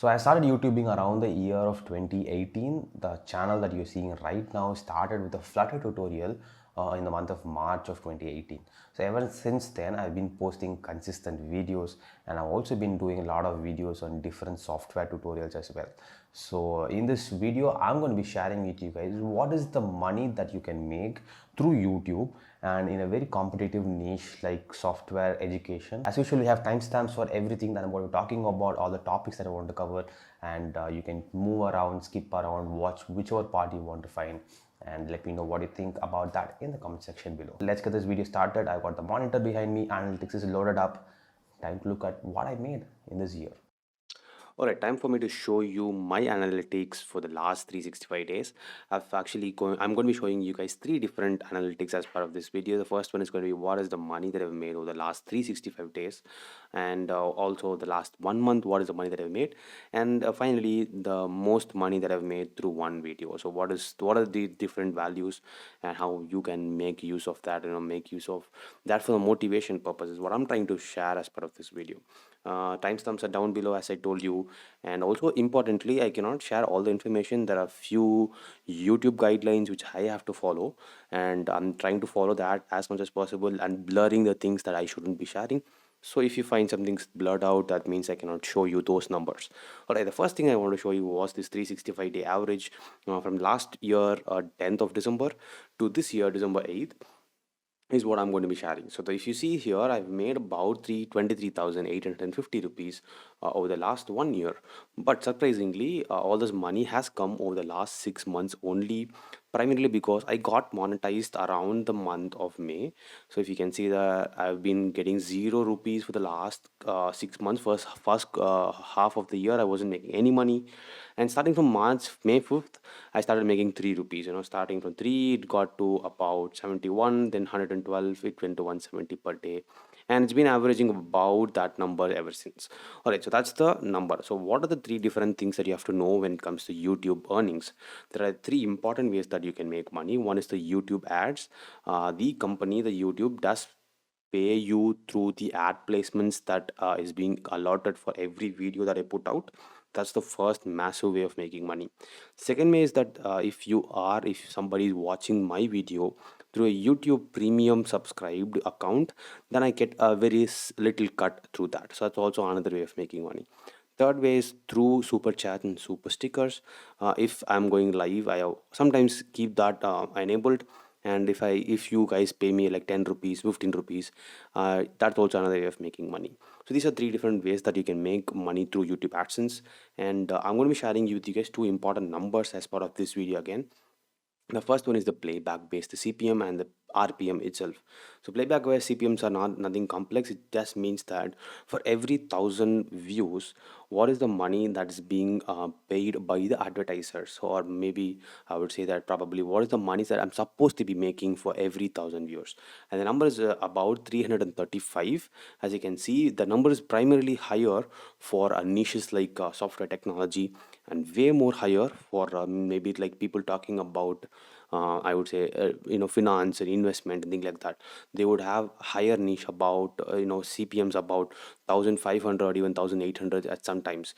So I started YouTubing around the year of 2018. The channel that you're seeing right now started with a Flutter tutorial in the month of March of 2018. So ever since then, I've been posting consistent videos, and I've also been doing a lot of videos on different software tutorials as well. So in this video, I'm going to be sharing with you guys what is the money that you can make through YouTube and in a very competitive niche like software education. As usual, we have timestamps for everything that I'm going to be talking about, all the topics that I want to cover, and you can move around, skip around, watch whichever part you want to find, and let me know what you think about that in the comment section below. Let's get this video started. I've got the monitor behind me, analytics is loaded up. Time to look at what I made in this year. All right, time for me to show you my analytics for the last 365 days. I'm going to be showing you guys three different analytics as part of this video. The first one is going to be what is the money that I've made over the last 365 days, and also the last 1 month, what is the money that I've made, and finally the most money that I've made through one video. So what are the different values and how you can make use of that, make use of that for the motivation purposes. What I'm trying to share as part of this video. Timestamps are down below, as I told you, and also importantly, I cannot share all the information. There are few YouTube guidelines which I have to follow, and I'm trying to follow that as much as possible and blurring the things that I shouldn't be sharing. So if you find something blurred out, that means I cannot show you those numbers. All right, the first thing I want to show you was this 365-day average from last year, 10th of December, to this year, December 8th, is what I'm going to be sharing. So if you see here, I've made about 23,850 rupees over the last 1 year. But surprisingly, all this money has come over the last 6 months only, primarily because I got monetized around the month of May. So if you can see that I've been getting 0 rupees for the last 6 months. First half of the year, I wasn't making any money, and starting from May 5th, I started making 3 rupees. Starting from 3, it got to about 71, then 112, it went to 170 per day, and it's been averaging about that number ever since. All right, so that's the number. So what are the three different things that you have to know when it comes to YouTube earnings? There are three important ways that you can make money. One is the YouTube ads. The company, the YouTube, does pay you through the ad placements that is being allotted for every video that I put out. That's the first massive way of making money. Second way is that if somebody is watching my video through a YouTube premium subscribed account, then I get a very little cut through that. So that's also another way of making money. Third way is through super chat and super stickers. If I'm going live, I sometimes keep that enabled, and if you guys pay me like 10 rupees, 15 rupees, that's also another way of making money. So these are three different ways that you can make money through YouTube AdSense, and I'm going to be sharing with you guys two important numbers as part of this video again. The first one is the playback based CPM and the RPM itself. So playback based CPMs are not nothing complex. It just means that for every 1,000 views, what is the money that is being paid by the advertisers, or maybe I would say that probably what is the money that I'm supposed to be making for every 1,000 viewers. And the number is about 335. As you can see, the number is primarily higher for niches like software technology, and way more higher for maybe like people talking about I would say finance and investment and things like that. They would have higher niche about CPMs about 1,500 or even 1,800 at sometimes.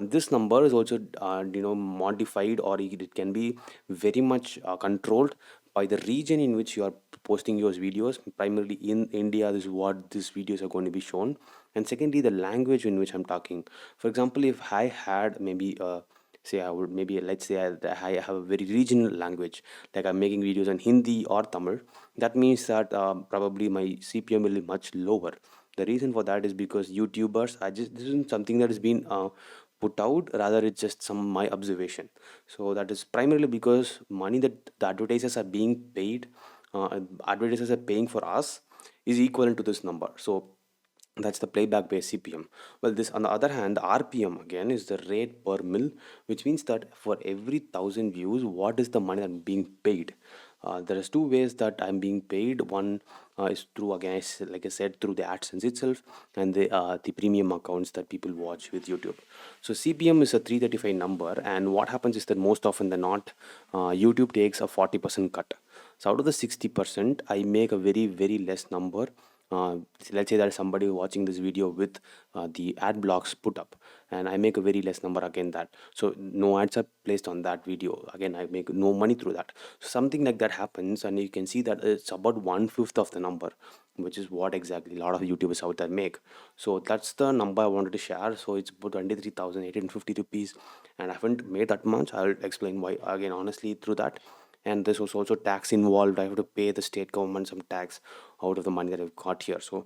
This number is also modified, or it can be very much controlled by the region in which you are posting your videos. Primarily in India, this is what these videos are going to be shown. And secondly, the language in which I'm talking. For example, if I had maybe say I would maybe let's say I have a very regional language, like I'm making videos in Hindi or Tamil, that means that probably my CPM will be much lower. The reason for that is because YouTubers, I just this isn't something that has been put out, rather it's just some my observation. So that is primarily because money that the advertisers are being paid, advertisers are paying for us, is equivalent to this number. So that's the playback based CPM. Well, this on the other hand, the RPM again is the rate per mil, which means that for every 1,000 views, what is the money that I'm being paid? There is two ways that I'm being paid. One is through, again, like I said, through the AdSense itself, and the premium accounts that people watch with YouTube. So CPM is a 335 number, and what happens is that most often than not, YouTube takes a 40% cut. So out of the 60%, I make a very very less number, let's say that somebody watching this video with the ad blocks put up, and I make a very less number again that, so no ads are placed on that video, again I make no money through that. So something like that happens, and you can see that it's about one fifth of the number, which is what exactly a lot of YouTubers out there make. So that's the number I wanted to share. So it's about 23,850 rupees, and I haven't made that much. I'll explain why again honestly through that. And this was also tax involved. I have to pay the state government some tax out of the money that I've got here. So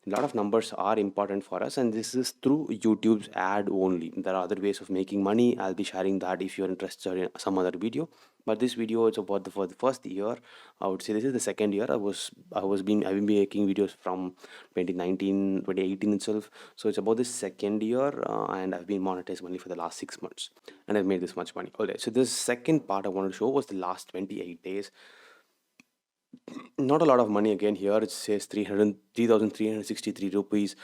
a lot of numbers are important for us, and this is through YouTube's ad only. There are other ways of making money. I'll be sharing that if you're interested in some other video. But this video is about for the first year. I would say this is the second year. I've been making videos from 2019, 2018 itself. So it's about the second year, and I've been monetized only for the last 6 months, and I've made this much money. Okay, so this second part I wanted to show was the last 28 days. Not a lot of money again here. It says 3,363 rupees,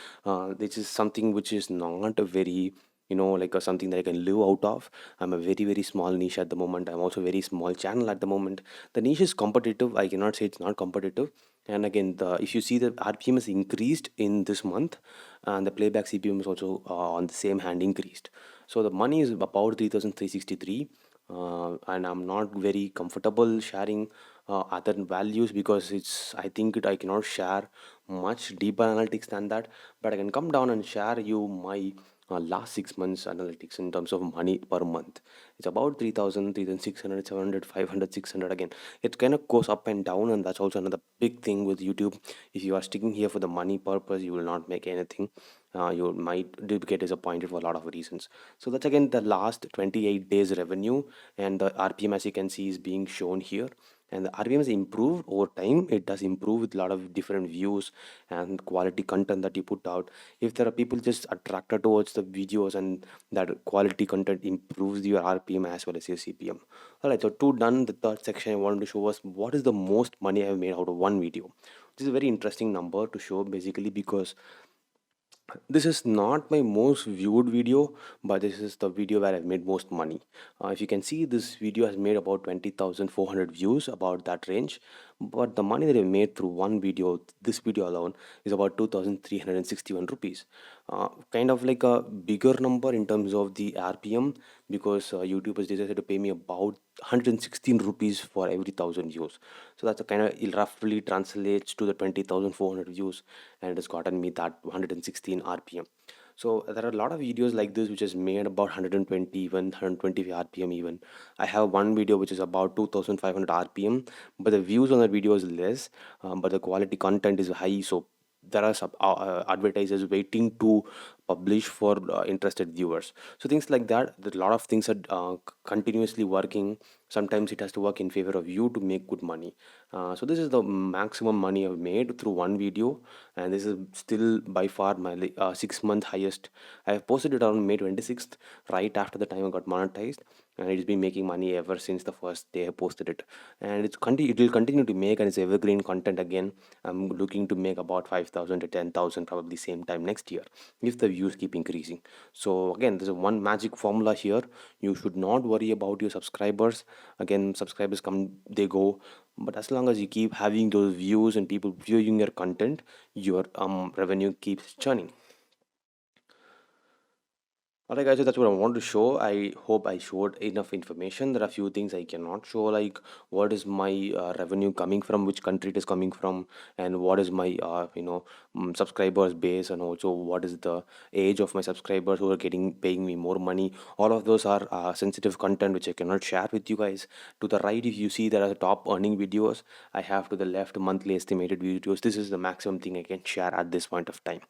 which is something which is not a very, like something that I can live out of. I'm a very very small niche at the moment. I'm also a very small channel at the moment. The niche is competitive, I cannot say it's not competitive. And again, the if you see the RPM is increased in this month, and the playback CPM is also on the same hand increased. So the money is about 3,363, and I'm not very comfortable sharing other values, because I think I cannot share much deeper analytics than that. But I can come down and share you my last 6 months analytics in terms of money per month. It's about 3,000, 3,600, 700, 500, 600. Again, it kind of goes up and down, and that's also another big thing with YouTube. If you are sticking here for the money purpose, you will not make anything. You might get disappointed for a lot of reasons. So that's again the last 28 days revenue, and the RPM, as you can see, is being shown here. And the RPM has improved over time. It does improve with a lot of different views and quality content that you put out. If there are people just attracted towards the videos, and that quality content improves your RPM as well as your CPM. All right, so two done. The third section I wanted to show was what is the most money I've made out of one video. This is a very interesting number to show, basically because this is not my most viewed video, but this is the video where I've made most money. If you can see, this video has made about 20,400 views, about that range. But the money that I made through one video, this video alone, is about 2,361 rupees. Kind of like a bigger number in terms of the RPM, because YouTube has decided to pay me about 116 rupees for every 1,000 views. So that's a kind of, it roughly translates to the 20,400 views, and it has gotten me that 116 RPM. So there are a lot of videos like this which is made about 120, even 120 RPM even. I have one video which is about 2,500 RPM, but the views on the video is less, but the quality content is high. So there are some advertisers waiting to publish for interested viewers. So things like that, a lot of things are continuously working. Sometimes it has to work in favor of you to make good money. So this is the maximum money I've made through one video, and this is still by far my 6 month highest. I have posted it on May 26th, right after the time I got monetized, and it's been making money ever since the first day I posted it. And it will continue to make, and it's evergreen content. Again, I'm looking to make about 5,000 to 10,000 probably same time next year if the views keep increasing. So again, there's a one magic formula here. You should not worry about your subscribers. Again, subscribers come, they go, but as long as you keep having those views and people viewing your content, your revenue keeps churning. Alright guys, so that's what I want to show. I hope I showed enough information. There are a few things I cannot show, like what is my revenue coming from, which country it is coming from, and what is my subscribers base, and also what is the age of my subscribers who are getting paying me more money. All of those are sensitive content which I cannot share with you guys. To the right, if you see there are top earning videos, I have to the left monthly estimated videos. This is the maximum thing I can share at this point of time.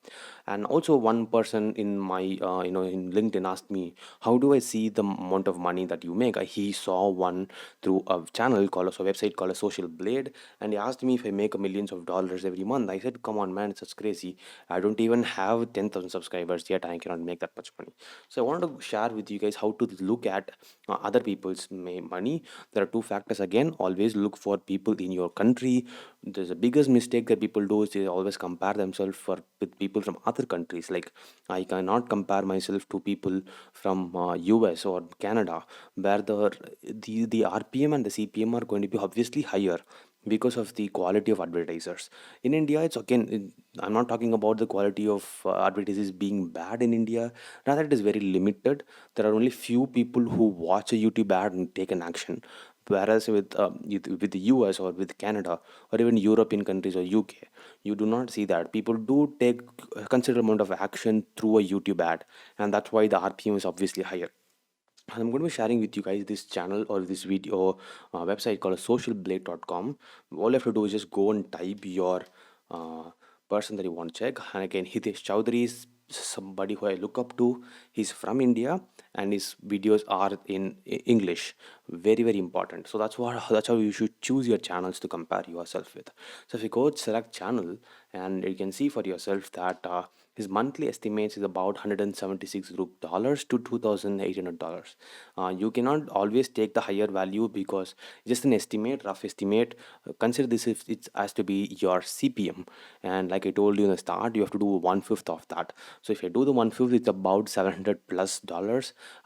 And also one person in my in LinkedIn asked me, how do I see the amount of money that you make? He saw one through a channel called a website called a Social Blade, and he asked me if I make millions of dollars every month. I said, come on man, it's just crazy. I don't even have 10,000 subscribers yet, I cannot make that much money. So I wanted to share with you guys how to look at other people's money. There are two factors. Again, always look for people in your country. There's the biggest mistake that people do is they always compare themselves with people from other countries. Like, I cannot compare myself to people from US or Canada, where the RPM and the CPM are going to be obviously higher. because of the quality of advertisers in India. It's again, I'm not talking about the quality of advertisers being bad in India. Rather, it is very limited. There are only few people who watch a YouTube ad and take an action. Whereas with the US or with Canada or even European countries or UK, you do not see that. People do take a considerable amount of action through a YouTube ad, and that's why the RPM is obviously higher. And I'm going to be sharing with you guys this channel or this video website called socialblade.com. All you have to do is just go and type your uh, person that you want to check. And again, Hitesh Chowdhury is somebody who I look up to. He's from India and his videos are in English. Very, very important. So that's how you should choose your channels to compare yourself with. So if you go select channel, and you can see for yourself that his monthly estimates is about $176 to $2,800. You cannot always take the higher value because just an estimate, rough estimate. Consider this if it has to be your CPM, and like I told you in the start, you have to do 1/5 of that. So if you do the 1/5, it's about $700 plus.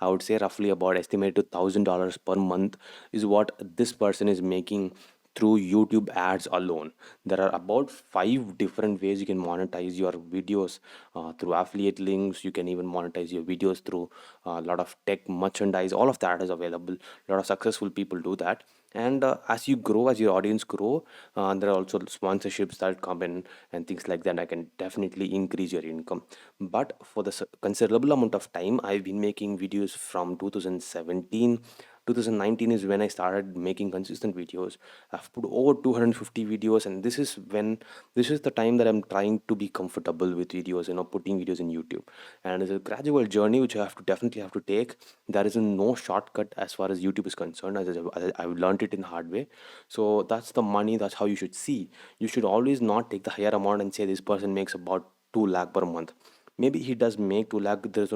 I would say roughly about estimated to $1,000 per month is what this person is making through YouTube ads alone. There are about 5 different ways you can monetize your videos through affiliate links. You can even monetize your videos through a lot of tech merchandise. All of that is available. A lot of successful people do that. And as you grow, as your audience grow, there are also sponsorships that come in and things like that. I can definitely increase your income. But for the considerable amount of time, I've been making videos from 2017. 2019 is when I started making consistent videos. I've put over 250 videos, and this is the time that I'm trying to be comfortable with videos, putting videos in YouTube. And it's a gradual journey which I have to definitely have to take. There is no shortcut as far as YouTube is concerned, as I've learned it in hard way. So that's the money. That's how you should see. You should always not take the higher amount and say this person makes about 2 lakh per month. Maybe he does make 2 lakh. There's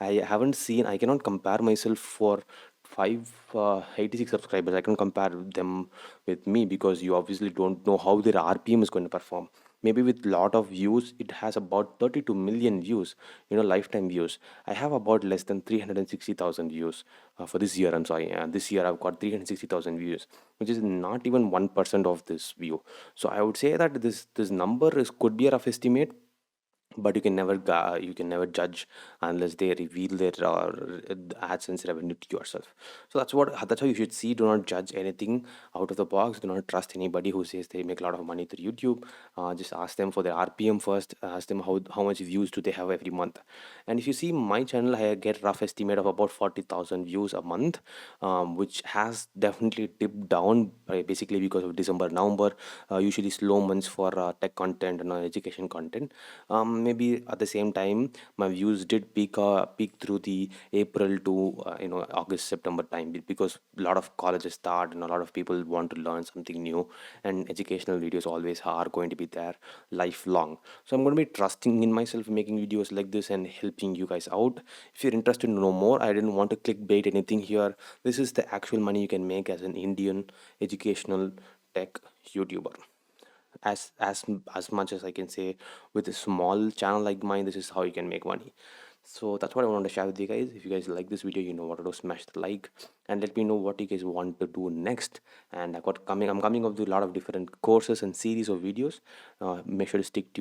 I haven't seen. I cannot compare myself for 586 subscribers. I can compare them with me because you obviously don't know how their RPM is going to perform. Maybe with lot of views, it has about 32 million views, lifetime views. I have about less than 360,000 views for this year. I'm sorry, this year I've got 360,000 views, which is not even 1% of this view. So I would say that this number is could be a rough estimate, but you can never judge unless they reveal their AdSense revenue to yourself. So that's how you should see. Do not judge anything out of the box. Do not trust anybody who says they make a lot of money through YouTube. Just ask them for their RPM first. Ask them how much views do they have every month. And if you see my channel, I get rough estimate of about 40,000 views a month, which has definitely dipped down basically because of December, November, usually slow months for tech content and education content. Maybe at the same time, my views did peak through the April to August, September time, because a lot of colleges start and a lot of people want to learn something new, and educational videos always are going to be there lifelong. So I'm going to be trusting in myself, making videos like this and helping you guys out. If you're interested to know more, I didn't want to clickbait anything here. This is the actual money you can make as an Indian educational tech YouTuber. As much as I can say, with a small channel like mine, this is how you can make money. So that's what I wanted to share with you guys. If you guys like this video, you know what to do, smash the like and let me know what you guys want to do next. And I'm coming up with a lot of different courses and series of videos. Make sure to stick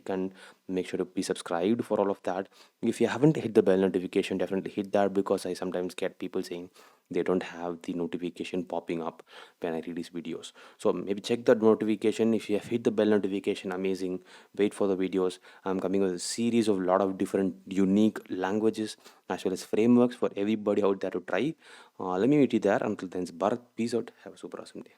and make sure to be subscribed for all of that. If you haven't hit the bell notification, definitely hit that, because I sometimes get people saying they don't have the notification popping up when I release videos. So maybe check that notification. If you have hit the bell notification, amazing. Wait for the videos. I'm coming with a series of lot of different unique languages as well as frameworks for everybody out there to try. Let me meet you there. Until then, it's Bharat. Peace out. Have a super awesome day.